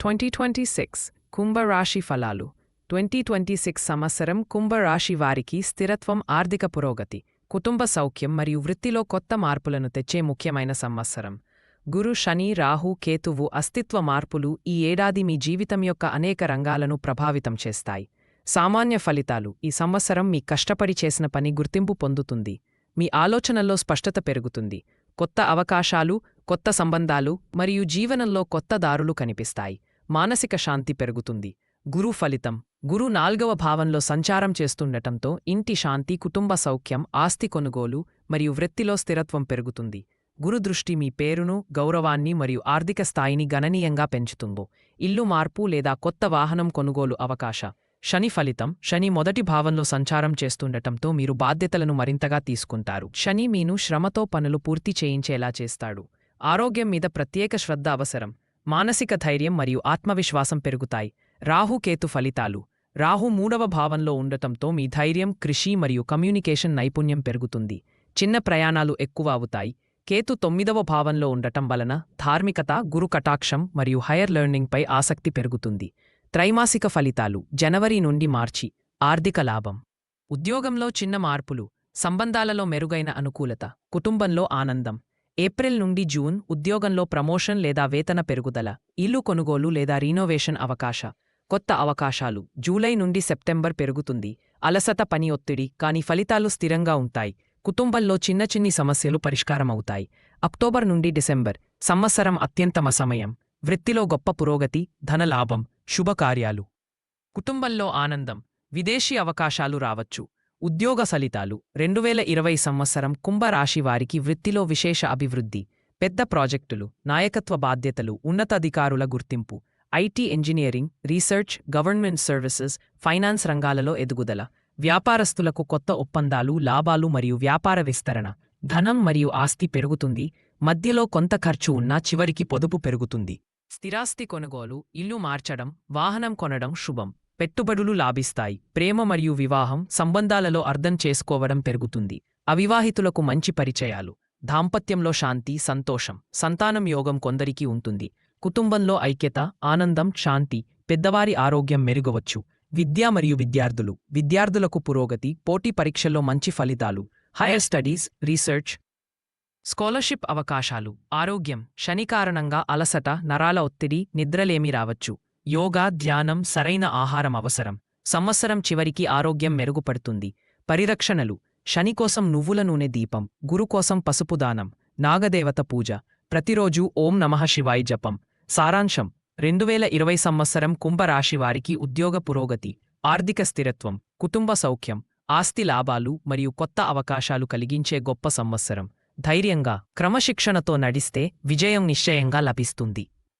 2026 కుంభరాశి ఫలాలు 2026 సంవత్సరం కుంభరాశి వారికి స్థిరత్వం, ఆర్థిక పురోగతి, కుటుంబ సౌఖ్యం మరియు వృత్తిలో కొత్త మార్పులను తెచ్చే ముఖ్యమైన సంవత్సరం. గురు, శని, రాహు, కేతువు అస్తిత్వ మార్పులు ఈ ఏడాది మీ జీవితం యొక్క అనేక రంగాలను ప్రభావితం చేస్తాయి. సామాన్య ఫలితాలు: ఈ సంవత్సరం మీ కష్టపడి చేసిన పని గుర్తింపు పొందుతుంది. మీ ఆలోచనల్లో స్పష్టత పెరుగుతుంది. కొత్త అవకాశాలు, కొత్త సంబంధాలు మరియు జీవనంలో కొత్త దారులు కనిపిస్తాయి. మానసిక శాంతి పెరుగుతుంది. గురు ఫలితం: గురు 4వ భావంలో సంచారం చేస్తుండటంతో ఇంటి శాంతి, కుటుంబ సౌఖ్యం, ఆస్తి కొనుగోలు మరియు వృత్తిలో స్థిరత్వం పెరుగుతుంది. గురు దృష్టి మీ పేరును, గౌరవాన్ని మరియు ఆర్థిక స్థాయిని గణనీయంగా పెంచుతుందో. ఇల్లు మార్పు లేదా కొత్త వాహనం కొనుగోలు అవకాశ. శని ఫలితం: శని మొదటి భావంలో సంచారం చేస్తుండటంతో మీరు బాధ్యతలను మరింతగా తీసుకుంటారు. శని మీను శ్రమతో పనులు పూర్తి చేయించేలా చేస్తాడు. ఆరోగ్యం మీద ప్రత్యేక శ్రద్ధ అవసరం. మానసిక ధైర్యం మరియు ఆత్మవిశ్వాసం పెరుగుతాయి. రాహు, కేతు ఫలితాలు: రాహు 3వ భావంలో ఉండటంతో మీ ధైర్యం, కృషి మరియు కమ్యూనికేషన్ నైపుణ్యం పెరుగుతుంది. చిన్న ప్రయాణాలు ఎక్కువ అవుతాయి. కేతు 9వ భావంలో ఉండటం వలన ధార్మికత, గురు కటాక్షం మరియు హైయర్ లెర్నింగ్పై ఆసక్తి పెరుగుతుంది. త్రైమాసిక ఫలితాలు: జనవరి నుండి మార్చి. ఆర్థిక లాభం, ఉద్యోగంలో చిన్న మార్పులు, సంబంధాలలో మెరుగైన అనుకూలత, కుటుంబంలో ఆనందం. ఏప్రిల్ నుండి జూన్ ఉద్యోగంలో ప్రమోషన్ లేదా వేతన పెరుగుదల, ఇల్లు కొనుగోలు లేదా రీనోవేషన్ అవకాశ. కొత్త అవకాశాలు: జూలై నుండి సెప్టెంబర్ పెరుగుతుంది. అలసట, పని ఒత్తిడి, కానీ ఫలితాలు స్థిరంగా ఉంటాయి. కుటుంబంలో చిన్న చిన్ని సమస్యలు పరిష్కారమవుతాయి. అక్టోబర్ నుండి డిసెంబర్ సంవత్సరం అత్యంతమ సమయం. వృత్తిలో గొప్ప పురోగతి, ధనలాభం, శుభకార్యాలు. కుటుంబంలో ఆనందం, విదేశీ అవకాశాలు రావచ్చు. ఉద్యోగ ఫలితాలు: 2020 సంవత్సరం కుంభరాశి వారికి వృత్తిలో విశేష అభివృద్ధి, పెద్ద ప్రాజెక్టులు, నాయకత్వ బాధ్యతలు, ఉన్నతాధికారుల గుర్తింపు. IT, engineering, research, government services, finance రంగాలలో ఎదుగుదల. వ్యాపారస్తులకు కొత్త ఒప్పందాలు, లాభాలు మరియు వ్యాపార విస్తరణ. ధనం మరియు ఆస్తి పెరుగుతుంది. మధ్యలో కొంత ఖర్చు ఉన్నా చివరికి పొదుపు పెరుగుతుంది. స్థిరాస్తి కొనుగోలు, ఇల్లు మార్చడం, వాహనం కొనడం శుభం. పెట్టుబడులు లాభిస్తాయి. ప్రేమ మరియు వివాహం సంబంధాలలో అర్థం చేసుకోవడం పెరుగుతుంది. అవివాహితులకు మంచి పరిచయాలు. దాంపత్యంలో శాంతి, సంతోషం. సంతానం యోగం కొందరికి ఉంటుంది. కుటుంబంలో ఐక్యత, ఆనందం, శాంతి. పెద్దవారి ఆరోగ్యం మెరుగవచ్చు. విద్య మరియు విద్యార్థులకు పురోగతి, పోటీ పరీక్షల్లో మంచి ఫలితాలు. హైయర్ స్టడీస్, రీసెర్చ్, స్కాలర్షిప్ అవకాశాలు. ఆరోగ్యం: శని కారణంగా అలసట, నరాల ఒత్తిడి, నిద్రలేమి రావచ్చు. యోగా, ధ్యానం, సరైన ఆహారం అవసరం. సంవత్సరం చివరికి ఆరోగ్యం మెరుగుపడుతుంది. పరిరక్షణలు: శని కోసం నువ్వుల నూనె దీపం, గురు కోసం పసుపు దానం, నాగదేవత పూజ. ప్రతిరోజు ఓం నమః శివాయ జపం. సారాంశం: 2020 సంవత్సరం కుంభరాశి వారికి ఉద్యోగ పురోగతి, ఆర్థిక స్థిరత్వం, కుటుంబ సౌఖ్యం, ఆస్తి లాభాలు మరియు కొత్త అవకాశాలు కలిగించే గొప్ప సంవత్సరం. ధైర్యంగా, క్రమశిక్షణతో నడిస్తే విజయం నిశ్చయంగా లభిస్తుంది.